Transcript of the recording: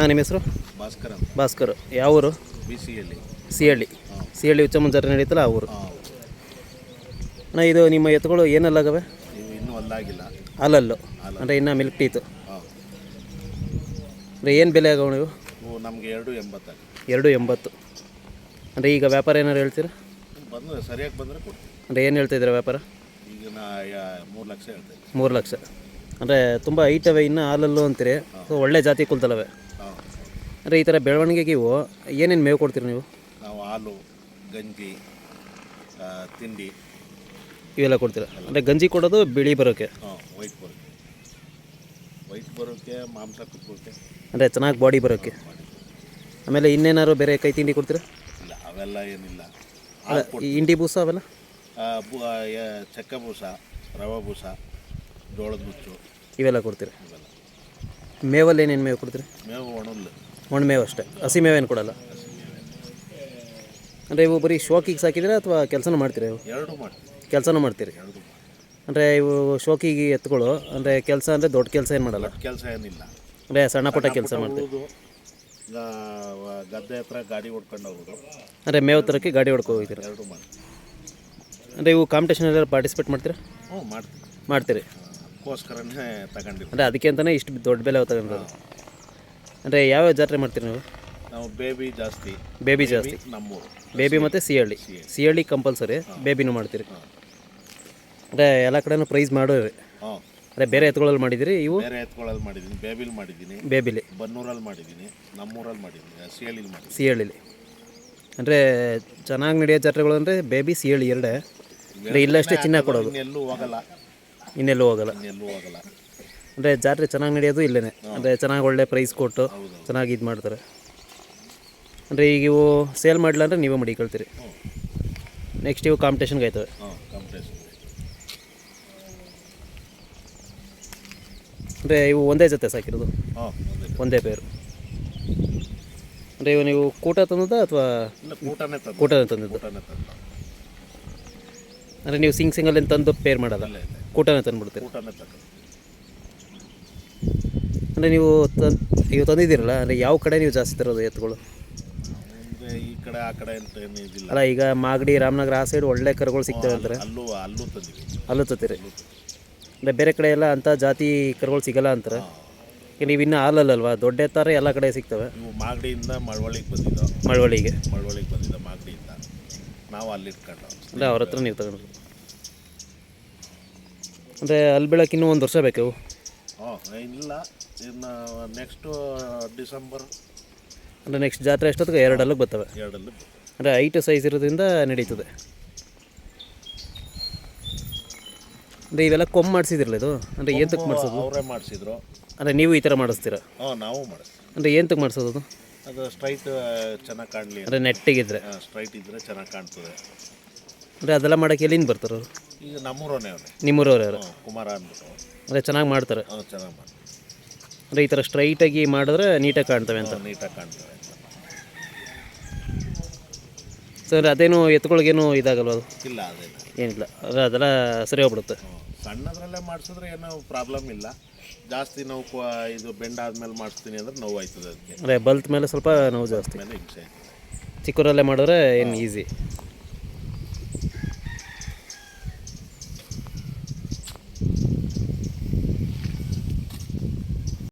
ಹಾಂ, ನಿಮ್ಮ ಹೆಸರು? ಭಾಸ್ಕರ್. ಭಾಸ್ಕರ್. ಯಾವ ಊರು? BCL. ಸಿಹಳ್ಳಿ ಹುಚ್ಚಮ್ಮನ ಜಾತ್ರೆ ನಡೀತಲ್ಲ ಆ ಊರು. ಅಣ್ಣ, ಇದು ನಿಮ್ಮ ಎತ್ತುಗಳು ಏನಲ್ಲಾಗವೆ? ಇವು ಇನ್ನೂ ಅಲ್ಲಾಗಿಲ್ಲ. ಹಾಲಲ್ಲು ಅಂದರೆ ಇನ್ನೂ ಮಿಲ್ಕ್ ಟೀತು. ಅಂದರೆ ಏನು ಬೆಲೆ ಆಗವು ನೀವು? ನಮಗೆ 2.80. 2.80. ಅಂದರೆ ಈಗ ವ್ಯಾಪಾರ ಏನಾರು ಹೇಳ್ತೀರಾ? ಬಂದರೆ ಸರಿಯಾಗಿ ಬಂದರೆ ಕೊಡ್ತೀವಿ. ಅಂದರೆ ಏನು ಹೇಳ್ತಾಯಿದ್ದೀರಾ ವ್ಯಾಪಾರ? ಈಗ 3 ಲಕ್ಷ ಹೇಳ್ತೇವೆ. 3 ಲಕ್ಷ. ಅಂದರೆ ತುಂಬ ಹೈಟವೆ, ಇನ್ನೂ ಹಾಲಲ್ಲು ಅಂತೀರಿ. ಸೊ ಒಳ್ಳೆ ಜಾತಿ ಕುಲ್ತಲ್ಲವೆ. ಅಂದರೆ ಈ ಥರ ಬೆಳವಣಿಗೆಗೆ ಇವು ಏನೇನು ಮೇವು ಕೊಡ್ತೀರಿ ನೀವು? ನಾವು ಹಾಲು, ಗಂಜಿ, ತಿಂಡಿ ಇವೆಲ್ಲ ಕೊಡ್ತೀರಾ? ಅಂದರೆ ಗಂಜಿ ಕೊಡೋದು ಬಿಳಿ ಬರೋಕ್ಕೆ? ವೈಟ್ ಬರೋಕ್ಕೆ, ಮಾಂಸ ಕುತ್ಕೊಳ್ಳೋಕ್ಕೆ, ಅಂದರೆ ಚೆನ್ನಾಗಿ ಬಾಡಿ ಬರೋಕ್ಕೆ. ಆಮೇಲೆ ಇನ್ನೇನಾದ್ರು ಬೇರೆ ಕೈ ತಿಂಡಿ ಕೊಡ್ತೀರಾ? ಇಲ್ಲ, ಅವೆಲ್ಲ ಏನಿಲ್ಲ. ಇಂಡಿ ಬೂಸ ಅವೆಲ್ಲ? ಚಕ್ಕ ಬೂಸ, ರವೆ ಬೂಸ, ಜೋಳದ ಮುಚ್ಚು ಇವೆಲ್ಲ ಕೊಡ್ತೀರಾ? ಮೇವಲ್ಲಿ ಏನೇನು ಮೇವು ಕೊಡ್ತೀರಿ? ಮೇವು ಒಣ ಮೇವು ಅಷ್ಟೇ, ಹಸಿ ಮೇವೇನು ಕೊಡಲ್ಲ? ಅಂದರೆ ಇವು ಬರೀ ಶೋಕಿಗೆ ಸಾಕಿದ್ದೀರಾ ಅಥವಾ ಕೆಲಸನೂ ಮಾಡ್ತೀರಾ? ಇವು ಎರಡೂ ಮಾಡ್ತೀವಿ. ಕೆಲಸನೂ ಮಾಡ್ತೀರಿ? ಅಂದರೆ ಇವು ಶೋಕಿಗೆ ಎತ್ತುಗಳು ಅಂದರೆ ಕೆಲಸ ಅಂದರೆ ದೊಡ್ಡ ಕೆಲಸ ಏನು ಮಾಡಲ್ಲ? ಕೆಲಸ ಏನಿಲ್ಲ, ಅಂದರೆ ಸಣ್ಣ ಪುಟ್ಟ ಕೆಲಸ ಮಾಡ್ತೀವಿ. ಗದ್ದೆ ಹತ್ರ ಗಾಡಿ ಹೊಡ್ಕೊಂಡು ಹೋಗೋದು, ಅಂದರೆ ಮೇವು ತರಕ್ಕೆ ಗಾಡಿ ಹೊಡ್ಕೊ ಹೋಗ್ತೀರಾ? ಎರಡೂ ಮಾಡ್ತೀವಿ. ಅಂದರೆ ಇವು ಕಾಂಪಿಟೇಷನ್ ಎಲ್ಲ ಪಾರ್ಟಿಸಿಪೇಟ್ ಮಾಡ್ತೀರಾ? ಮಾಡ್ತೀರಿ. ಅದಕ್ಕೋಸ್ಕರನೇ ತಗೊಂಡಿದ್ದೀವಿ. ಅಂದರೆ ಅದಕ್ಕೆ ಅಂತಲೇ ಇಷ್ಟು ದೊಡ್ಡ ಬೆಲೆ ತಗೊಂಡಿರೋದು. ಅಂದರೆ ಯಾವ್ಯಾವ ಜಾತ್ರೆ ಮಾಡ್ತೀರಿ ನೀವು? ನಾವು ಬೇಬಿ ಜಾಸ್ತಿ. ನಮ್ಮೂರು ಬೇಬಿ ಮತ್ತು ಸಿಹಳ್ಳಿ ಕಂಪಲ್ಸರಿ. ಬೇಬಿನೂ ಮಾಡ್ತೀರಿ? ಅಂದರೆ ಎಲ್ಲ ಕಡೆನೂ ಪ್ರೈಸ್ ಮಾಡೋರಿ? ಅಂದರೆ ಬೇರೆ ಎತ್ತುಗಳಲ್ಲಿ ಮಾಡಿದ್ದೀರಿ? ಇವು ಬೇರೆ ಎತ್ತುಗಳಲ್ಲಿ ಮಾಡಿದ್ದೀನಿ. ಬೇಬಿಲಿ ಬನ್ನೂರಲ್ಲಿ ಮಾಡಿದ್ದೀನಿ, ನಮ್ಮೂರಲ್ಲಿ ಮಾಡಿದ್ದೀನಿ, ಸಿಹಳ್ಳಿಲಿ. ಅಂದರೆ ಚೆನ್ನಾಗಿ ನಡೆಯೋ ಜಾತ್ರೆಗಳು ಅಂದರೆ ಬೇಬಿ, ಸಿಹಳ್ಳಿ ಎರಡೇ. ಅಂದರೆ ಇಲ್ಲಷ್ಟೇ ಚಿನ್ನ ಕೊಡೋದು, ಇನ್ನೆಲ್ಲೂ ಹೋಗಲ್ಲ. ಅಂದರೆ ಜಾತ್ರೆ ಚೆನ್ನಾಗಿ ನಡೆಯೋದು ಇಲ್ಲೇ. ಅಂದರೆ ಚೆನ್ನಾಗಿ ಒಳ್ಳೆ ಪ್ರೈಸ್ ಕೊಟ್ಟು ಚೆನ್ನಾಗಿ ಇದು ಮಾಡ್ತಾರೆ. ಅಂದರೆ ಈಗ ಇವು ಸೇಲ್ ಮಾಡಲಿಲ್ಲ ಅಂದರೆ ನೀವೇ ಮಡಿಕೊಳ್ತೀರಿ. ನೆಕ್ಸ್ಟ್ ಇವು ಕಾಂಪಿಟೇಷನ್ಗೆ ಆಯ್ತವೆ. ಅಂದರೆ ಇವು ಒಂದೇ ಜೊತೆ ಸಾಕಿರೋದು? ಒಂದೇ ಪೇರು. ಅಂದರೆ ಇವು ನೀವು ಕೂಟ ತಂದದ ಅಥವಾ ಕೂಟನೇ ತಂದಿದ್ದು? ಅಂದರೆ ನೀವು ಸಿಂಗಲ್ ತಂದು ಪೇರ್ ಮಾಡಲ್ಲ, ಕೂಟನೇ ತಂದುಬಿಡ್ತೀರಿ? ಅಂದರೆ ನೀವು ತಂದಿದ್ದೀರಲ್ಲ, ಅಂದರೆ ಯಾವ ಕಡೆ ನೀವು ಜಾಸ್ತಿ ತರೋದು ಎತ್ತುಗಳು? ಈ ಕಡೆ ಆ ಕಡೆ ಅಂತ ಏನಿಲ್ಲ. ಅಲ್ಲ, ಈಗ ಮಾಗಡಿ, ರಾಮನಗರ ಆ ಸೈಡ್ ಒಳ್ಳೆ ಕರುಗಳು ಸಿಗ್ತವೆ ಅಂತಾರೆ. ಅಲ್ಲೂ ತತ್ತೀರಿ? ಅಂದರೆ ಬೇರೆ ಕಡೆ ಎಲ್ಲ ಅಂಥ ಜಾತಿ ಕರುಗಳು ಸಿಗಲ್ಲ ಅಂತಾರೆ. ನೀವು ಇನ್ನೂ ಹಾಲಲ್ಲಲ್ವಾ, ದೊಡ್ಡ ಎತ್ತಾರೆ ಎಲ್ಲ ಕಡೆ ಸಿಗ್ತವೆ. ಮಾಗಡಿಯಿಂದ ಮಳವಳ್ಳಿಗೆ ಬಂದಿದ್ದು. ಮಳವಳ್ಳಿಗೆ ಬಂದಿದ್ದು ಮಾಗಡಿಯಿಂದ. ನಾವು ಅಲ್ಲಿ ಇಟ್ಕೊಂಡು ಅಂದರೆ ಅವ್ರ ಹತ್ರ ನೀವು ತಗೊಂಡ್ರು. ಅಂದರೆ ಅಲ್ಲಿ ಬೀಳಕ್ಕೆ ಇನ್ನೂ 1 ವರ್ಷ ಬೇಕು? ಇಲ್ಲ, ಇನ್ನು ನೆಕ್ಸ್ಟು ಡಿಸೆಂಬರ್. ಅಂದರೆ ನೆಕ್ಸ್ಟ್ ಜಾತ್ರೆ ಎಷ್ಟೊತ್ತಿಗೆ 2 ಅಲ್ಲಿಗೆ ಬರ್ತವೆ? ಅಂದರೆ ಹೈಟ್ ಸೈಜ್ ಇರೋದ್ರಿಂದ ನಡೀತದೆ. ಅಂದರೆ ಇವೆಲ್ಲ ಕೊಂಬು ಮಾಡಿಸಿದಿರಲ್ಲ ಇದು? ಅಂದರೆ ಏಂತಕ್ಕೆ ಮಾಡಿಸೋದು? ಅವರೇ ಮಾಡಿಸಿದ್ರು. ಅಂದರೆ ನೀವು ಈ ಥರ ಮಾಡಿಸ್ತೀರಾ? ನಾವು ಮಾಡಿಸ್ತೀವಿ. ಅಂದರೆ ಏಂತಕ್ಕೆ ಮಾಡಿಸೋದು ಅದು? ಅದು ಸ್ಟ್ರೈಟ್ ಚೆನ್ನಾಗಿ ಕಾಣಲಿ. ಅಂದರೆ ನೆಟ್ಟಿಗಿದ್ರೆ? ಸ್ಟ್ರೈಟ್ ಇದ್ದರೆ ಚೆನ್ನಾಗಿ ಕಾಣ್ತದೆ. ಅಂದರೆ ಅದೆಲ್ಲ ಮಾಡೋಕ್ಕೆ ಎಲ್ಲಿಂದ ಬರ್ತಾರೆ ಅವರು? ಈಗ ನಮ್ಮೂರವನೇ ಅವರೇ. ನಿಮ್ಮೂರವ್ರು ಯಾರು? ಕುಮಾರ ಅಂದ್ಬಿಟ್ಟು. ಅಂದರೆ ಚೆನ್ನಾಗಿ ಮಾಡ್ತಾರೆ? ಚೆನ್ನಾಗಿ ಮಾಡ್ತಾರೆ. ಅಂದರೆ ಈ ಥರ ಸ್ಟ್ರೈಟಾಗಿ ಮಾಡಿದ್ರೆ ನೀಟಾಗಿ ಕಾಣ್ತವೆ ಅಂತ? ನೀಟಾಗಿ ಕಾಣ್ತವೆ. ಸರ್, ಅದೇನು ಎತ್ತುಗಳಿಗೇನು ಇದಾಗಲ್ವ ಅದು? ಇಲ್ಲ, ಅದೇನು ಏನಿಲ್ಲ, ಅದೆಲ್ಲ ಸರಿ ಹೋಗ್ಬಿಡುತ್ತೆ. ಸಣ್ಣದ್ರಲ್ಲೇ ಮಾಡಿಸಿದ್ರೆ ಏನೋ ಪ್ರಾಬ್ಲಮ್ ಇಲ್ಲ. ಜಾಸ್ತಿ ನೋವು ಇದು ಬೆಂಡಾದ್ಮೇಲೆ ಮಾಡಿಸ್ತೀನಿ ಅಂದ್ರೆ ನೋವು ಆಯ್ತದೆ. ಅದಕ್ಕೆ ಅಂದರೆ ಬಲ್ತ್ ಮೇಲೆ ಸ್ವಲ್ಪ ನೋವು ಜಾಸ್ತಿ. ಹಿಂಸೆ. ಚಿಕ್ಕೂರಲ್ಲೇ ಮಾಡಿದ್ರೆ ಏನು ಈಸಿ?